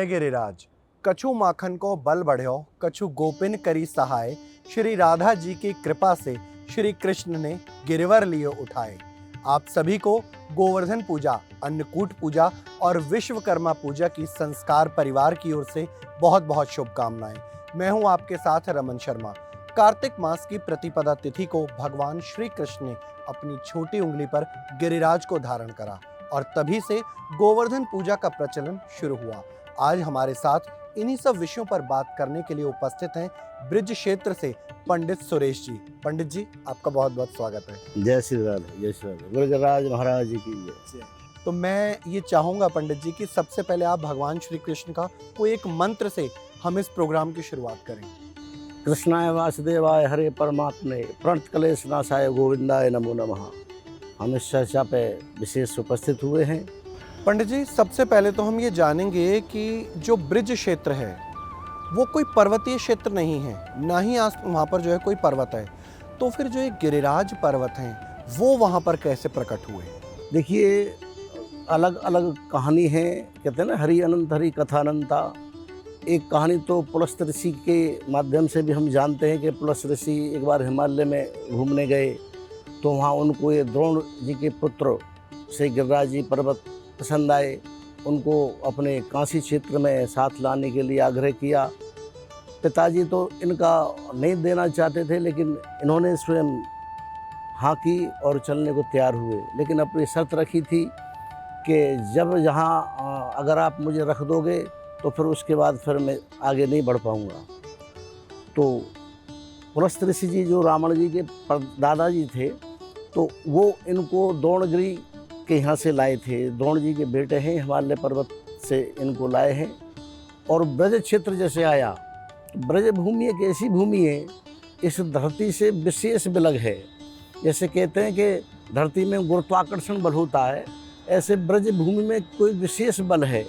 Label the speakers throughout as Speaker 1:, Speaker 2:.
Speaker 1: जय गिरिराज। कछु माखन को बल बढ़्यो, कछु गोपिन करी सहाय। श्री राधा जी की कृपा से श्री कृष्ण ने गिरिवर लिए उठाए। आप सभी को गोवर्धन पूजा, अन्नकूट पूजा और विश्वकर्मा पूजा की संस्कार परिवार की ओर से बहुत बहुत शुभकामनाएं। मैं हूं आपके साथ रमन शर्मा। कार्तिक मास की प्रतिपदा तिथि को भगवान श्री कृष्ण ने अपनी छोटी उंगली पर गिरिराज को धारण करा और तभी से गोवर्धन पूजा का प्रचलन शुरू हुआ। आज हमारे साथ इन्हीं सब विषयों पर बात करने के लिए उपस्थित हैं ब्रिज क्षेत्र से पंडित सुरेश जी। पंडित जी, आपका बहुत बहुत स्वागत है।
Speaker 2: जय श्री राधे, जय श्री राधे। गुरुराज महाराज जी की जय।
Speaker 1: तो मैं ये चाहूंगा पंडित जी कि सबसे पहले आप भगवान श्री कृष्ण का कोई एक मंत्र से हम इस प्रोग्राम की शुरुआत करें।
Speaker 2: कृष्णाय वासुदेवाय हरे परमात्मे प्रणत क्लेश नाशाय गोविंदाय नमो नमः। हम इस चर्चा पे विशेष उपस्थित हुए हैं।
Speaker 1: पंडित जी, सबसे पहले तो हम ये जानेंगे कि जो ब्रिज क्षेत्र है वो कोई पर्वतीय क्षेत्र नहीं है, ना ही आस वहाँ पर जो है कोई पर्वत है, तो फिर जो ये गिरिराज पर्वत हैं वो वहाँ पर कैसे प्रकट हुए?
Speaker 2: देखिए, अलग अलग कहानी है। कहते हैं ना, हरि अनंत हरि कथा अनंता। एक कहानी तो पुलस्त ऋषि के माध्यम से भी हम जानते हैं कि पुलस्त ऋषि एक बार हिमालय में घूमने गए तो वहाँ उनको ये द्रोण जी के पुत्र से गिरिराज जी पर्वत पसंद आए। उनको अपने काशी क्षेत्र में साथ लाने के लिए आग्रह किया। पिताजी तो इनका नहीं देना चाहते थे, लेकिन इन्होंने स्वयं हाँ की और चलने को तैयार हुए। लेकिन अपनी शर्त रखी थी कि जब यहाँ अगर आप मुझे रख दोगे तो फिर उसके बाद फिर मैं आगे नहीं बढ़ पाऊँगा। तो पुलस्त ऋषि जी जो रावण जी के दादाजी थे, तो वो इनको द्रोणगिरी के यहाँ से लाए थे। द्रोण जी के बेटे हैं, हिमालय पर्वत से इनको लाए हैं। और ब्रज क्षेत्र जैसे आया, ब्रज भूमि एक ऐसी भूमि है, इस धरती से विशेष विलग है। जैसे कहते हैं कि धरती में गुरुत्वाकर्षण बल होता है, ऐसे ब्रज भूमि में कोई विशेष बल है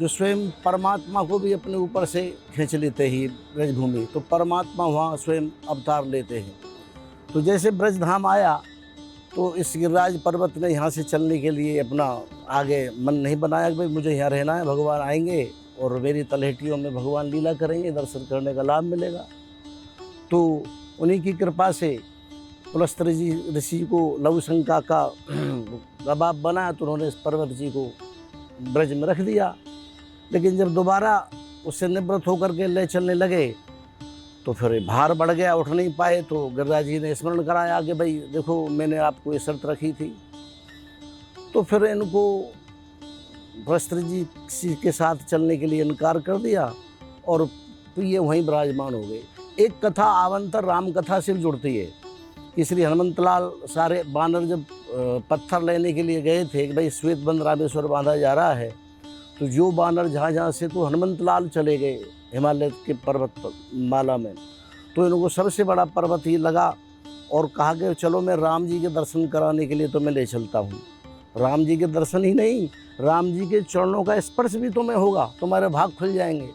Speaker 2: जो स्वयं परमात्मा को भी अपने ऊपर से खींच लेते ही ब्रज भूमि। तो परमात्मा वहाँ स्वयं अवतार लेते हैं। तो जैसे ब्रज धाम आया तो इस गिरिराज पर्वत ने यहाँ से चलने के लिए अपना आगे मन नहीं बनाया कि भाई मुझे यहाँ रहना है। भगवान आएंगे और मेरी तलहटियों में भगवान लीला करेंगे, दर्शन करने का लाभ मिलेगा। तो उन्हीं की कृपा से पुलस्त ऋषि को लघु शंका का दबाव बना तो उन्होंने इस पर्वत जी को ब्रज में रख दिया। लेकिन जब दोबारा उससे निवृत्त होकर के ले चलने लगे तो फिर भार बढ़ गया, उठ नहीं पाए। तो गिरिराज जी ने स्मरण कराया कि भाई देखो, मैंने आपको ये शर्त रखी थी। तो फिर इनको पुलस्त जी के साथ चलने के लिए इनकार कर दिया और तो ये वहीं विराजमान हो गए। एक कथा आवंतर राम कथा से जुड़ती है कि श्री हनुमंतलाल सारे बानर जब पत्थर लेने के लिए गए थे कि भाई श्वेत बंद रामेश्वर बांधा जा रहा है, तो जो बानर जहाँ जहाँ से तो हनुमंतलाल चले गए हिमालय के पर्वत माला में, तो इनको सबसे बड़ा पर्वत ही लगा और कहा कि चलो मैं राम जी के दर्शन कराने के लिए तो मैं ले चलता हूँ। राम जी के दर्शन ही नहीं, राम जी के चरणों का स्पर्श भी तुम्हें होगा, तुम्हारे भाग खुल जाएंगे।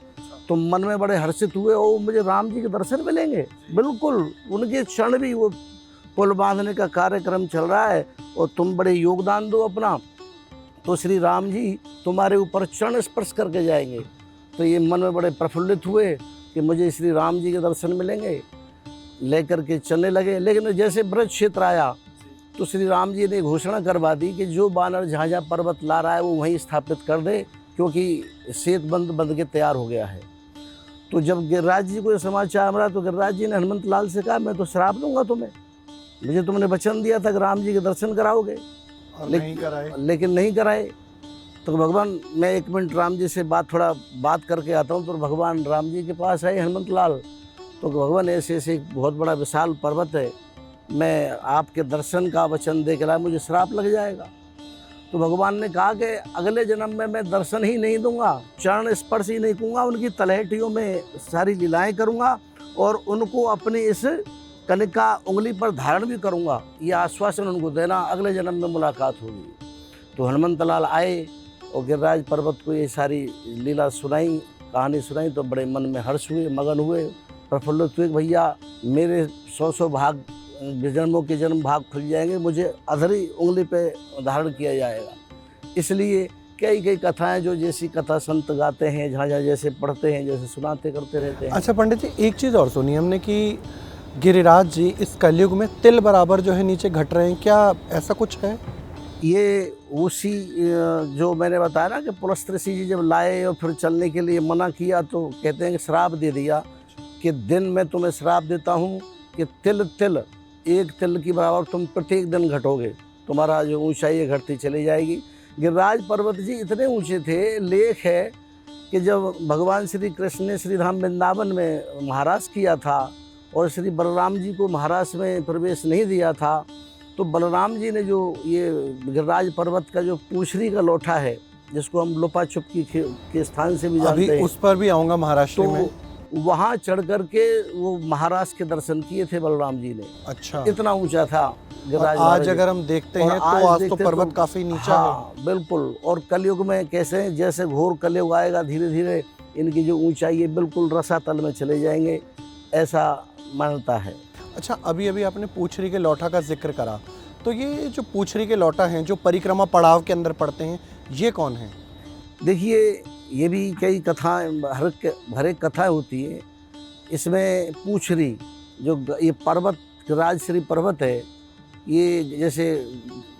Speaker 2: तो मन में बड़े हर्षित हुए, ओ मुझे राम जी के दर्शन मिलेंगे। बिल्कुल, उनके चरण भी, वो पुल बांधने का कार्यक्रम चल रहा है और तुम बड़े योगदान दो अपना, तो श्री राम जी तुम्हारे ऊपर चरण स्पर्श करके जाएंगे। तो ये मन में बड़े प्रफुल्लित हुए कि मुझे श्री राम जी के दर्शन मिलेंगे, लेकर के चलने लगे। लेकिन जैसे ब्रज क्षेत्र आया तो श्री राम जी ने घोषणा करवा दी कि जो बानर जहाँ जहाँ पर्वत ला रहा है वो वहीं स्थापित कर दे, क्योंकि सेत बंद के तैयार हो गया है। तो जब गिरिराज जी को ये समाचार मिला तो गिरिराज जी ने हनुमंत लाल से कहा, मैं तो श्राप दूंगा तुम्हें, मुझे तुमने वचन दिया था कि राम जी के दर्शन कराओगे, लेकिन नहीं कराए। तो भगवान, मैं 1 मिनट राम जी से थोड़ा बात करके आता हूँ। तो भगवान राम जी के पास आए हनुमंत लाल, तो भगवान ऐसे ऐसे बहुत बड़ा विशाल पर्वत है, मैं आपके दर्शन का वचन दे के लाया, मुझे श्राप लग जाएगा। तो भगवान ने कहा कि अगले जन्म में मैं दर्शन ही नहीं दूंगा, चरण स्पर्श ही नहीं दूंगा, उनकी तलहटियों में सारी लीलाएं करूंगा और उनको अपनी इस कनिका उंगली पर धारण भी करूंगा। ये आश्वासन उनको देना, अगले जन्म में मुलाकात होगी। तो हनुमंत लाल आए और गिरिराज पर्वत को ये सारी लीला सुनाई, कहानी सुनाई। तो बड़े मन में हर्ष हुए, मगन हुए, प्रफुल्लित हुए। भैया मेरे 100 भाग जन्मों के जन्म भाग खुल जाएंगे, मुझे अधरी उंगली पे धारण किया जाएगा। इसलिए कई कई कथाएं जो जैसी कथा संत गाते हैं, जहाँ जहाँ जैसे पढ़ते हैं, जैसे सुनाते करते रहते हैं।
Speaker 1: अच्छा पंडित जी, एक चीज़ और सुनी हमने कि गिरिराज जी इस कलयुग में तिल बराबर जो है नीचे घट रहे हैं, क्या ऐसा कुछ है?
Speaker 2: ये उसी जो मैंने बताया ना कि पुलस्त ऋषि जी जब लाए और फिर चलने के लिए मना किया तो कहते हैं कि श्राप दे दिया कि दिन में तुम्हें श्राप देता हूँ कि तिल तिल एक तिल की बराबर तुम प्रत्येक दिन घटोगे, तुम्हारा जो ऊंचाई है घटती चली जाएगी। गिरिराज पर्वत जी इतने ऊंचे थे, लेख है कि जब भगवान श्री कृष्ण ने श्री धाम वृंदावन में महाराज किया था और श्री बलराम जी को महाराज में प्रवेश नहीं दिया था, तो बलराम जी ने जो ये गिरिराज पर्वत का जो पूछरी का लोठा है, जिसको हम लुपा छुपकी के स्थान से भी जानते
Speaker 1: अभी
Speaker 2: हैं,
Speaker 1: उस पर भी आऊँगा महाराष्ट्र
Speaker 2: तो
Speaker 1: में।
Speaker 2: वहाँ चढ़ करके वो महाराज के दर्शन किए थे बलराम जी ने।
Speaker 1: अच्छा,
Speaker 2: इतना ऊंचा था
Speaker 1: और
Speaker 2: गिरिराज
Speaker 1: आज
Speaker 2: महाराज
Speaker 1: अगर हम देखते
Speaker 2: और
Speaker 1: हैं तो
Speaker 2: आज
Speaker 1: आज तो
Speaker 2: देखते
Speaker 1: पर्वत
Speaker 2: तो-
Speaker 1: काफी नीचा
Speaker 2: हाँ बिल्कुल। और कलयुग में कैसे जैसे घोर कलयुग आएगा, धीरे धीरे इनकी जो ऊंचाई है बिल्कुल रसातल में चले जाएंगे, ऐसा मान्यता है।
Speaker 1: है। अच्छा, अभी अभी आपने पूछरी के लौठा का जिक्र करा, तो ये जो पूछरी के लौटा हैं जो परिक्रमा पड़ाव के अंदर पड़ते हैं, ये कौन है?
Speaker 2: देखिए, ये भी कई कथाएं, हर एक कथा होती है। इसमें पूछरी जो ये पर्वत गिरिराज श्री पर्वत है, ये जैसे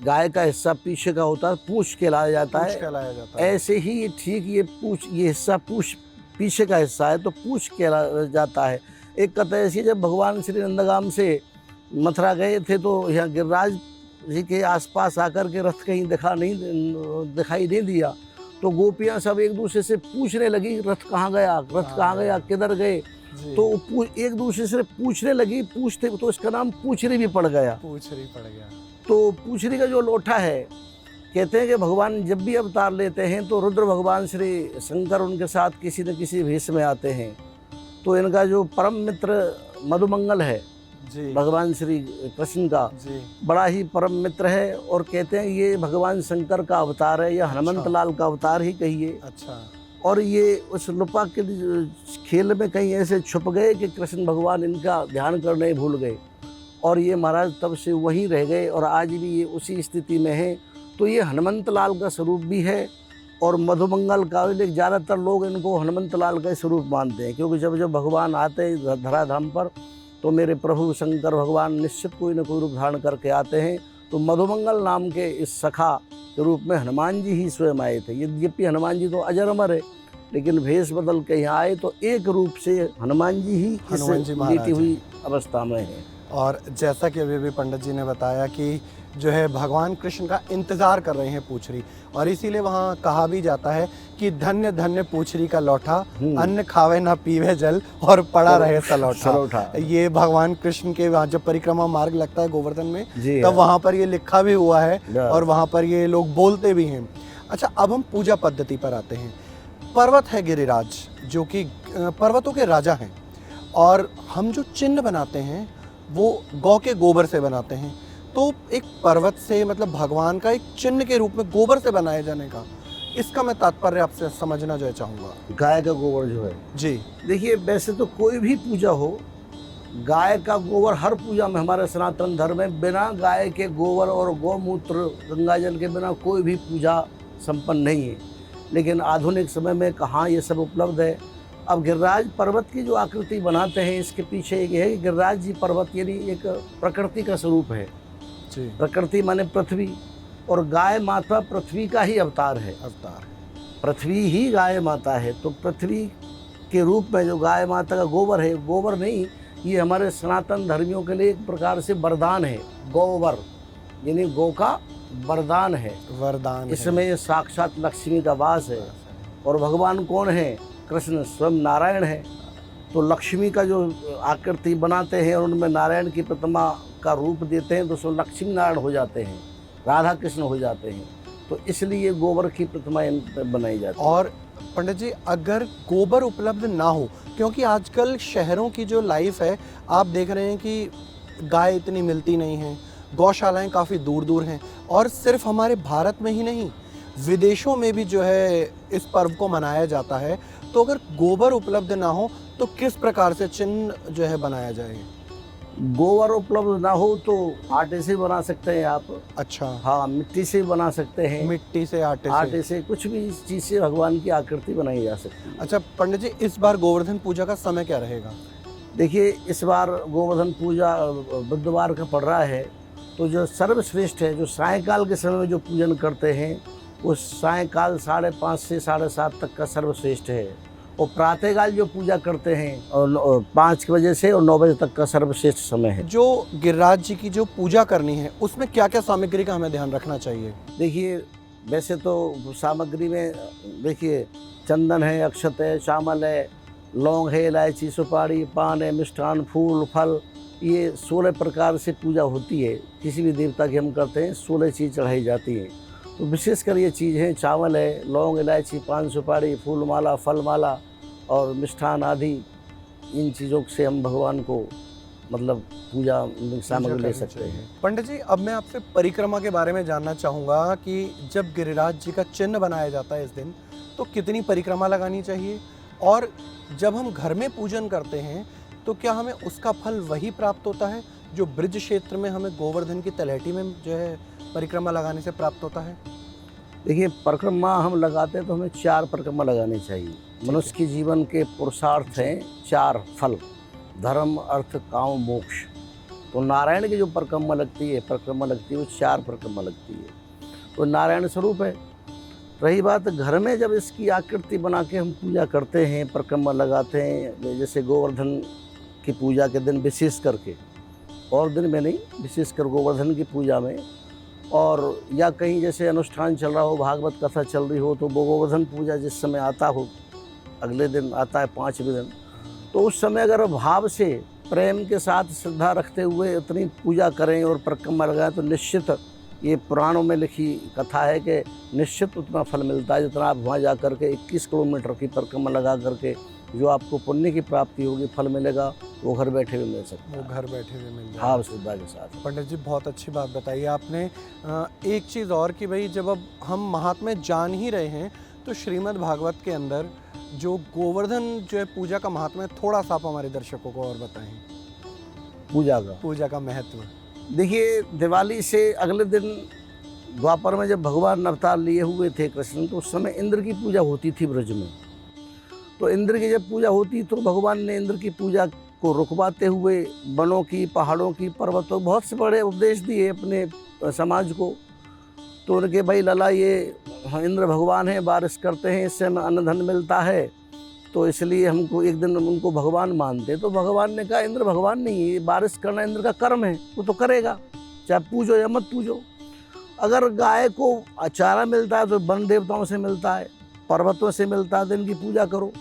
Speaker 2: गाय का हिस्सा पीछे का होता है, पूछ कहलाया जाता
Speaker 1: पूछ
Speaker 2: है,
Speaker 1: कहलाया जाता है।
Speaker 2: ऐसे ही ये ठीक ये हिस्सा पूछ पीछे का हिस्सा है तो पूछ कहलाया जाता है। एक कथा ऐसी है, जब भगवान श्री नंदगाम से मथुरा गए थे तो यहाँ गिरिराज जी के आसपास आकर के रथ कहीं दिखाई नहीं दिया, तो गोपियाँ सब एक दूसरे से पूछने लगी रथ कहाँ गया, किधर गए,
Speaker 1: जी,
Speaker 2: तो एक दूसरे से पूछने लगी, पूछते तो इसका नाम पूछरी भी पड़ गया।
Speaker 1: पूछरी पड़ गया।
Speaker 2: तो पूछरी का जो लोठा है, कहते हैं कि भगवान जब भी अवतार लेते हैं तो रुद्र भगवान श्री शंकर उनके साथ किसी न किसी भेष में आते हैं। तो इनका जो परम मित्र मधुमंगल है,
Speaker 1: जी,
Speaker 2: भगवान श्री कृष्ण का
Speaker 1: जी,
Speaker 2: बड़ा ही परम मित्र है, और कहते हैं ये भगवान शंकर का अवतार है या हनुमंत लाल का अवतार ही कहिए।
Speaker 1: अच्छा,
Speaker 2: और ये उस लुपा के खेल में कहीं ऐसे छुप गए कि कृष्ण भगवान इनका ध्यान करने ही भूल गए, और ये महाराज तब से वहीं रह गए और आज भी ये उसी स्थिति में है। तो ये हनुमंत लाल का स्वरूप भी है और मधुमंगल का, लेकिन ज़्यादातर लोग इनको हनुमंत लाल का स्वरूप मानते हैं, क्योंकि जब जब भगवान आते हैं धराधाम पर तो मेरे प्रभु शंकर भगवान निश्चित कोई न कोई रूप धारण करके आते हैं। तो मधुमंगल नाम के इस सखा के रूप में हनुमान जी ही स्वयं आए थे। यद्यपि हनुमान जी तो अजर अमर है, लेकिन भेष बदल के यहाँ आए तो एक रूप से हनुमान जी ही
Speaker 1: हनुमान जी महाराज
Speaker 2: लेटी हुई अवस्था में है।
Speaker 1: और जैसा कि अभी पंडित जी ने बताया कि जो है भगवान कृष्ण का इंतजार कर रहे हैं पूछरी, और इसीलिए वहाँ कहा भी जाता है कि धन्य धन्य पूछरी का लौठा, अन्न खावे ना पीवे जल और पड़ा रहे सलौठा। ये भगवान कृष्ण के वहाँ जब परिक्रमा मार्ग लगता है गोवर्धन में, तब वहाँ पर ये लिखा भी हुआ है और वहाँ पर ये लोग बोलते भी हैं। अच्छा, अब हम पूजा पद्धति पर आते हैं। पर्वत है गिरिराज जो कि पर्वतों के राजा हैं, और हम जो चिन्ह बनाते हैं वो गौ के गोबर से बनाते हैं। तो एक पर्वत से मतलब भगवान का एक चिन्ह के रूप में गोबर से बनाए जाने का, इसका मैं तात्पर्य आपसे समझना जो है चाहूँगा।
Speaker 2: गाय का गोबर जो है,
Speaker 1: जी,
Speaker 2: देखिए वैसे तो कोई भी पूजा हो, गाय का गोबर हर पूजा में हमारे सनातन धर्म में, बिना गाय के गोबर और गौमूत्र गंगा जल के बिना कोई भी पूजा संपन्न नहीं है। लेकिन आधुनिक समय में कहाँ ये सब उपलब्ध है। अब गिरिराज पर्वत की जो आकृति बनाते हैं, इसके पीछे ये है कि गिरिराज जी पर्वत यानी एक प्रकृति का स्वरूप है।
Speaker 1: जी,
Speaker 2: प्रकृति माने पृथ्वी, और गाय माता पृथ्वी का ही अवतार है। पृथ्वी ही गाय माता है, तो पृथ्वी के रूप में जो गाय माता का गोबर है, गोबर नहीं, ये हमारे सनातन धर्मियों के लिए एक प्रकार से वरदान है। गोबर यानी गौ का वरदान है,
Speaker 1: वरदान।
Speaker 2: इसमें साक्षात लक्ष्मी का वास है। और भगवान कौन है? कृष्ण स्वयं नारायण है। तो लक्ष्मी का जो आकृति बनाते हैं और उनमें नारायण की प्रतिमा का रूप देते हैं तो उसमें लक्ष्मी नारायण हो जाते हैं, राधा कृष्ण हो जाते हैं। तो इसलिए गोबर की प्रतिमाएं बनाई जाती है।
Speaker 1: और पंडित जी, अगर गोबर उपलब्ध ना हो, क्योंकि आजकल शहरों की जो लाइफ है आप देख रहे हैं कि गाय इतनी मिलती नहीं है, गौशालाएं काफ़ी दूर दूर हैं, और सिर्फ हमारे भारत में ही नहीं विदेशों में भी जो है इस पर्व को मनाया जाता है। तो अगर गोबर उपलब्ध ना हो तो किस प्रकार से चिन्ह जो है बनाया जाए?
Speaker 2: गोबर उपलब्ध ना हो तो आटे से बना सकते हैं आप।
Speaker 1: अच्छा,
Speaker 2: हाँ, मिट्टी से बना सकते हैं।
Speaker 1: मिट्टी से, आटे
Speaker 2: आटे से कुछ भी चीज़ से भगवान की आकृति बनाई जा सकती है।
Speaker 1: अच्छा पंडित जी, इस बार गोवर्धन पूजा का समय क्या रहेगा?
Speaker 2: देखिए, इस बार गोवर्धन पूजा बुधवार का पड़ रहा है, तो जो सर्वश्रेष्ठ है, जो सायंकाल के समय में जो पूजन करते हैं, वो सायंकाल 5:30 से 7:30 तक का सर्वश्रेष्ठ है। और प्रातःकाल जो पूजा करते हैं और 5 बजे से और 9 बजे तक का सर्वश्रेष्ठ समय है।
Speaker 1: जो गिरिराज जी की जो पूजा करनी है, उसमें क्या क्या सामग्री का हमें ध्यान रखना चाहिए?
Speaker 2: देखिए, वैसे तो सामग्री में देखिए चंदन है, अक्षत है, चावल है, लौंग है, इलायची, सुपारी, पान है, मिष्ठान, फूल, फल, ये 16 प्रकार से पूजा होती है। किसी भी देवता की हम करते हैं 16 चीज़ चढ़ाई जाती हैं। तो विशेषकर ये चीज़ है, चावल है, लौंग, इलायची, पान, सुपारी, फूल माला, फल माला और मिष्ठान आदि, इन चीज़ों से हम भगवान को मतलब पूजा सामग्री ले सकते हैं।
Speaker 1: पंडित जी, अब मैं आपसे परिक्रमा के बारे में जानना चाहूँगा कि जब गिरिराज जी का चिन्ह बनाया जाता है इस दिन, तो कितनी परिक्रमा लगानी चाहिए? और जब हम घर में पूजन करते हैं तो क्या हमें उसका फल वही प्राप्त होता है जो ब्रज क्षेत्र में हमें गोवर्धन की तलहटी में जो है परिक्रमा लगाने से प्राप्त होता है?
Speaker 2: देखिए, परिक्रमा हम लगाते हैं तो हमें 4 परिक्रमा लगानी चाहिए। मनुष्य के जीवन के पुरुषार्थ हैं 4 फल: धर्म, अर्थ, काम, मोक्ष। तो नारायण की जो परिक्रमा लगती है वो 4 परिक्रमा लगती है, तो नारायण स्वरूप है। रही बात घर में, जब इसकी आकृति बना के हम पूजा करते हैं, परिक्रमा लगाते हैं, जैसे गोवर्धन की पूजा के दिन विशेष करके, और दिन में नहीं, विशेषकर गोवर्धन की पूजा में, और या कहीं जैसे अनुष्ठान चल रहा हो, भागवत कथा चल रही हो, तो वो गोवर्धन पूजा जिस समय आता हो, अगले दिन आता है 5वें दिन, तो उस समय अगर भाव से, प्रेम के साथ, श्रद्धा रखते हुए इतनी पूजा करें और परिक्रमा लगाएं, तो निश्चित, ये पुराणों में लिखी कथा है कि निश्चित उतना फल मिलता है जितना आप वहाँ जा कर के 21 किलोमीटर की परिक्रमा लगा करके जो आपको पुण्य की प्राप्ति होगी, फल मिलेगा, वो घर बैठे हुए मिल सकता है।
Speaker 1: वो घर बैठे हुए मिल जाए।
Speaker 2: भाव श्रद्धा के साथ।
Speaker 1: पंडित जी, बहुत अच्छी बात बताई आपने। एक चीज़ और कि भाई, जब अब हम महात्म्य जान ही रहे हैं, तो श्रीमद् भागवत के अंदर जो गोवर्धन जो है पूजा का महात्म्य, थोड़ा सा आप हमारे दर्शकों को और बताएं।
Speaker 2: पूजा का
Speaker 1: महत्व।
Speaker 2: देखिए, दिवाली से अगले दिन द्वापर में जब भगवान अवतार लिए हुए थे कृष्ण, तो उस समय इंद्र की पूजा होती थी ब्रज में। तो इंद्र की जब पूजा होती, तो भगवान ने इंद्र की पूजा को रुकवाते हुए वनों की, पहाड़ों की, पर्वतों, बहुत से बड़े उपदेश दिए अपने समाज को। तो उनके भाई लला, ये इंद्र भगवान है, बारिश करते हैं, इससे हमें अन्न धन मिलता है, तो इसलिए हमको एक दिन उनको भगवान मानते। तो भगवान ने कहा, इंद्र भगवान नहीं है, बारिश करना इंद्र का कर्म है, वो तो करेगा, चाहे पूजो या मत पूजो। अगर गाय को चारा मिलता है तो वन देवताओं से मिलता है, पर्वतों से मिलता है, तो इनकी पूजा करो।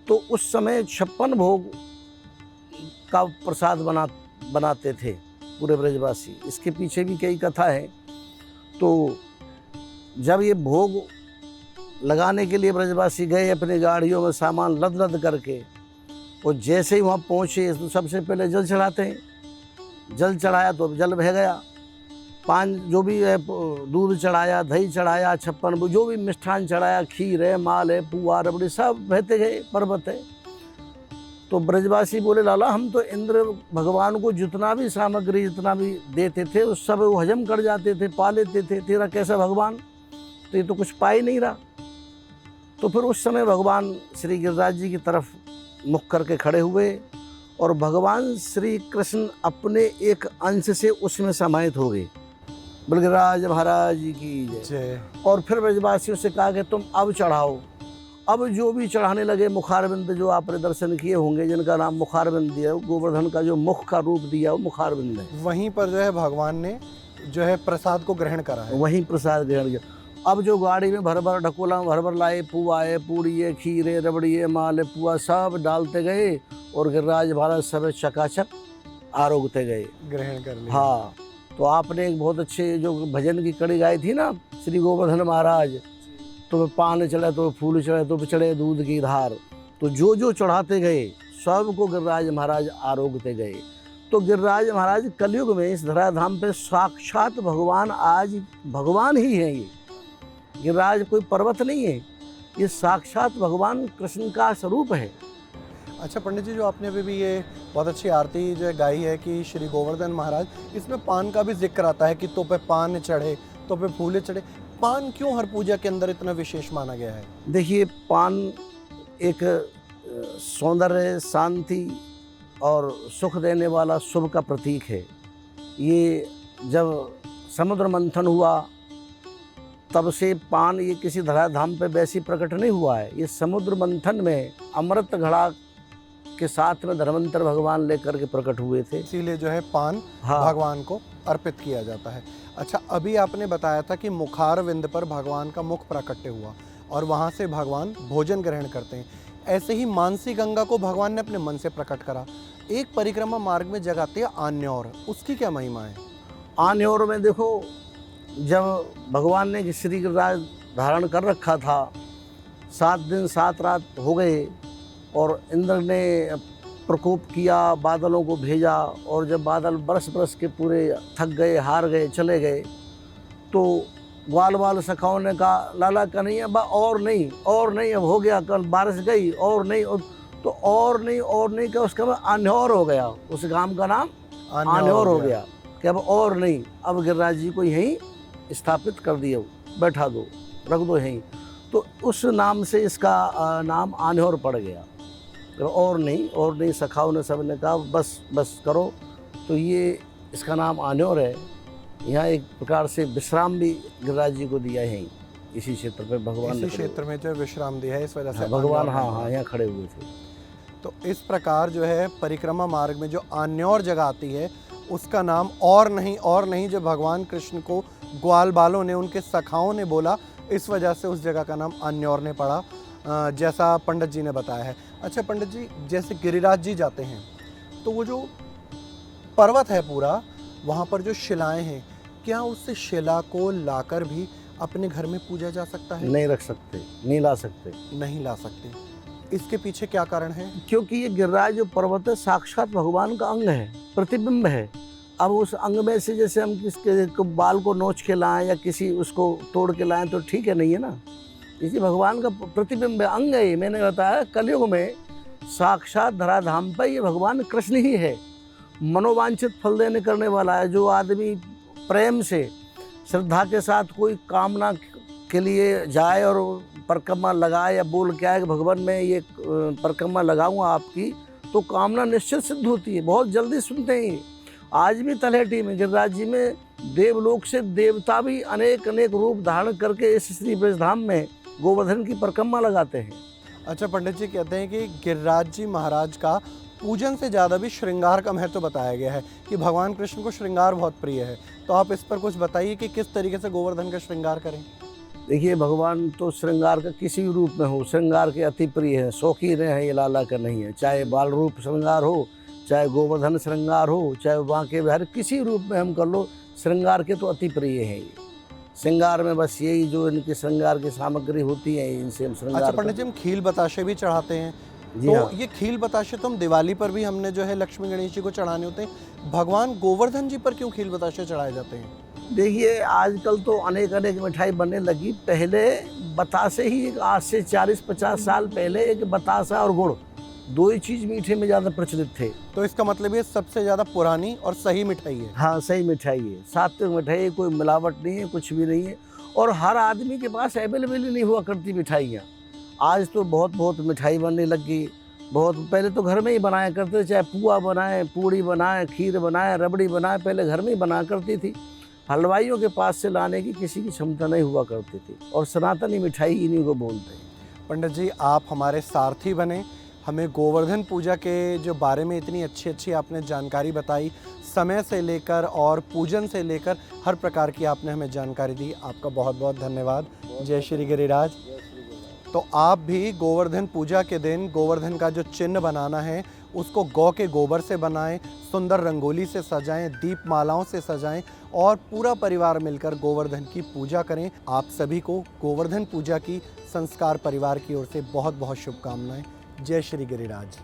Speaker 2: तो उस समय 56 भोग का प्रसाद बनाते थे पूरे ब्रजवासी। इसके पीछे भी कई कथा है। तो जब ये भोग लगाने के लिए ब्रजवासी गए अपनी गाड़ियों में सामान लद लद करके, और जैसे ही वहाँ पहुँचे तो सबसे पहले जल चढ़ाते हैं। जल चढ़ाया तो जल बह गया, पान जो भी है, दूध चढ़ाया, दही चढ़ाया, 56 जो भी मिष्ठान चढ़ाया, खीर है, माल है, पुआ, रबड़ी, सब बहते गए, पर्वत है। तो ब्रजवासी बोले, लाला, हम तो इंद्र भगवान को जितना भी सामग्री, जितना भी देते थे, उस सब वो हजम कर जाते थे, पा लेते थे, तेरा कैसा भगवान? तो ये तो कुछ पा ही नहीं रहा। तो फिर उस समय भगवान श्री गिरिराज जी की तरफ मुख करके खड़े हुए, और भगवान श्री कृष्ण अपने एक अंश से उसमें समाहित हो गए। बलगिराज महाराज जी की जय। और फिर ब्रजवासियों से कहा कि तुम अब चढ़ाओ। अब जो भी चढ़ाने लगे, मुखारविंद जो आपने दर्शन किए होंगे, जिनका नाम मुखारविंद दिया, गोवर्धन का जो मुख का रूप दिया, वो मुखारविंद है।
Speaker 1: वहीं पर जो है भगवान ने जो है प्रसाद को ग्रहण करा है।
Speaker 2: वहीं प्रसाद ग्रहण किया। अब जो गाड़ी में भर भर ढकोला भर भर लाए, पुआ है, पूड़ी है, खीर है, रबड़ी है, माल है, पुआ, सब डालते गए, और गिरिराज महाराज सब चकाचक आरोगते गए,
Speaker 1: ग्रहण कर लिया।
Speaker 2: हाँ। तो आपने एक बहुत अच्छे जो भजन की कड़ी गाई थी ना, श्री गोवर्धन महाराज, तो पान चढ़े, तो फूल चढ़े, तो चढ़े दूध की धार। तो जो जो चढ़ाते गए, सबको गिरिराज महाराज आरोगते गए। तो गिरिराज महाराज कलयुग में इस धराधाम पे साक्षात भगवान, आज भगवान ही है। ये गिरिराज कोई पर्वत नहीं है, ये साक्षात भगवान कृष्ण का स्वरूप है।
Speaker 1: अच्छा पंडित जी, जो आपने अभी भी ये बहुत अच्छी आरती जो है गाई है कि श्री गोवर्धन महाराज, इसमें पान का भी जिक्र आता है कि तो पे पान चढ़े, तो पे फूले चढ़े। पान क्यों हर पूजा के अंदर इतना विशेष माना गया है?
Speaker 2: देखिए, पान एक सौंदर्य, शांति और सुख देने वाला शुभ का प्रतीक है। ये जब समुद्र मंथन हुआ तब से पान ये किसी धराधाम पे वैसे प्रकट नहीं हुआ है। ये समुद्र मंथन में अमृत घड़ा के साथ में धर्मांतर भगवान लेकर के प्रकट हुए थे,
Speaker 1: इसीलिए जो है पान भगवान को अर्पित किया जाता है। अच्छा, अभी आपने बताया था कि मुखार विंद पर भगवान का मुख प्राकट्य हुआ और वहाँ से भगवान भोजन ग्रहण करते हैं। ऐसे ही मानसी गंगा को भगवान ने अपने मन से प्रकट करा। एक परिक्रमा मार्ग में जगह आती है आन्योर, उसकी क्या महिमा है?
Speaker 2: आन्योर में देखो, जब भगवान ने श्री गिरिराज धारण कर रखा था, 7 दिन 7 रात हो गए और इंद्र ने प्रकोप किया, बादलों को भेजा, और जब बादल बरस बरस के पूरे थक गए, हार गए, चले गए, तो ग्वाल बाल सखाओं ने कहा, लाला कन्हैया बा और नहीं, अब हो गया, कल बारिश गई और नहीं, तो और नहीं का उसका आन्योर हो गया। उस गांव का नाम आन्योर हो गया कि अब और नहीं, अब गिरिराज जी को यहीं स्थापित कर दिया, बैठा दो, रख दो यहीं। तो उस नाम से इसका नाम आन्योर पड़ गया। तो और नहीं सखाओं ने सब ने कहा बस करो, तो ये इसका नाम आन्योर है। यहाँ एक प्रकार से विश्राम भी गिरिराज जी को दिया है, इसी क्षेत्र पे भगवान ने,
Speaker 1: इसी क्षेत्र में जो विश्राम दिया है, इस वजह से
Speaker 2: भगवान यहाँ खड़े हुए थे।
Speaker 1: तो इस प्रकार जो है परिक्रमा मार्ग में जो आन्योर जगह आती है, उसका नाम और नहीं जो भगवान कृष्ण को ग्वाल बालों ने, उनके सखाओं ने बोला, इस वजह से उस जगह का नाम आन्योर ने पड़ा, जैसा पंडित जी ने बताया है। अच्छा पंडित जी, जैसे गिरिराज जी जाते हैं तो वो जो पर्वत है पूरा, वहाँ पर जो शिलाएं हैं, क्या उससे शिला को लाकर भी अपने घर में पूजा जा सकता है?
Speaker 2: नहीं रख सकते, नहीं ला सकते।
Speaker 1: नहीं ला सकते। इसके पीछे क्या कारण है?
Speaker 2: क्योंकि ये गिरिराज जो पर्वत है साक्षात भगवान का अंग है, प्रतिबिंब है। अब उस अंग में से जैसे हम किसके बाल को नोच के लाएं या किसी उसको तोड़ के लाएं तो ठीक है, नहीं है ना। इसी भगवान का प्रतिबिंब है, अंग है। मैंने बताया कलयुग में साक्षात धराधाम पर ये भगवान कृष्ण ही है। मनोवांछित फल देने करने वाला है। जो आदमी प्रेम से, श्रद्धा के साथ कोई कामना के लिए जाए और परिक्रमा लगाए या बोल के आए कि भगवान मैं ये परिक्रमा लगाऊंगा आपकी, तो कामना निश्चित सिद्ध होती है। बहुत जल्दी सुनते हैं। आज भी तलहटी में गिरिराज जी में देवलोक से देवता भी अनेक रूप धारण करके इस श्री ब्रजधाम में गोवर्धन की परिक्रमा लगाते हैं।
Speaker 1: अच्छा पंडित जी, कहते हैं कि गिरिराज जी महाराज का पूजन से ज़्यादा भी श्रृंगार का महत्व बताया गया है कि भगवान कृष्ण को श्रृंगार बहुत प्रिय है। तो आप इस पर कुछ बताइए कि किस तरीके से गोवर्धन का श्रृंगार करें?
Speaker 2: देखिए, भगवान तो श्रृंगार का किसी भी रूप में हो, श्रृंगार के अति प्रिय है, शौकीन है, ये लाला का नहीं है। चाहे बाल रूप श्रृंगार हो, चाहे गोवर्धन श्रृंगार हो, चाहे बांके बिहारी, किसी रूप में हम कर लो, श्रृंगार के तो अति प्रिय है ये। श्रृंगार में बस यही जो इनकी श्रृंगार की सामग्री होती है, इनसे हम श्रृंगार।
Speaker 1: अच्छा पंडित जी, हम खील बताशे भी चढ़ाते हैं,
Speaker 2: जी
Speaker 1: तो
Speaker 2: हाँ।
Speaker 1: ये खील बताशे तो हम दिवाली पर भी हमने जो है लक्ष्मी गणेश जी को चढ़ाने होते हैं। भगवान गोवर्धन जी पर क्यों खील बताशे चढ़ाए जाते हैं?
Speaker 2: देखिए, आजकल तो अनेक मिठाई बनने लगी। पहले बतासे ही, आज से 40-50 साल पहले, एक बतासा और गुड़, दो ही चीज़ मीठे में ज़्यादा प्रचलित थे।
Speaker 1: तो इसका मतलब ये सबसे ज़्यादा पुरानी और सही मिठाई है।
Speaker 2: हाँ, सही मिठाई है, सात्विक मिठाई है, कोई मिलावट नहीं है, कुछ भी नहीं है। और हर आदमी के पास अवेलेबल ही नहीं हुआ करती मिठाइयाँ। आज तो बहुत मिठाई बनने लगी। बहुत पहले तो घर में ही बनाया करते थे, चाहे पुआ बनाए, पूड़ी बनाए, खीर बनाए, रबड़ी बनाए, पहले घर में ही बनाया करती थी। हलवाइयों के पास से लाने की किसी की क्षमता नहीं हुआ करती थी। और सनातनी मिठाई इन्हीं को बोलते हैं।
Speaker 1: पंडित जी, आप हमारे सारथी बने, हमें गोवर्धन पूजा के जो बारे में इतनी अच्छी आपने जानकारी बताई, समय से लेकर और पूजन से लेकर हर प्रकार की आपने हमें जानकारी दी। आपका बहुत बहुत धन्यवाद। जय श्री गिरिराज। तो आप भी गोवर्धन पूजा के दिन गोवर्धन का जो चिन्ह बनाना है, उसको गौ के गोबर से बनाएं, सुंदर रंगोली से सजाएं, दीप मालाओं से सजाएं और पूरा परिवार मिलकर गोवर्धन की पूजा करें। आप सभी को गोवर्धन पूजा की संस्कार परिवार की ओर से बहुत बहुत शुभकामनाएं। जय श्री गिरिराज।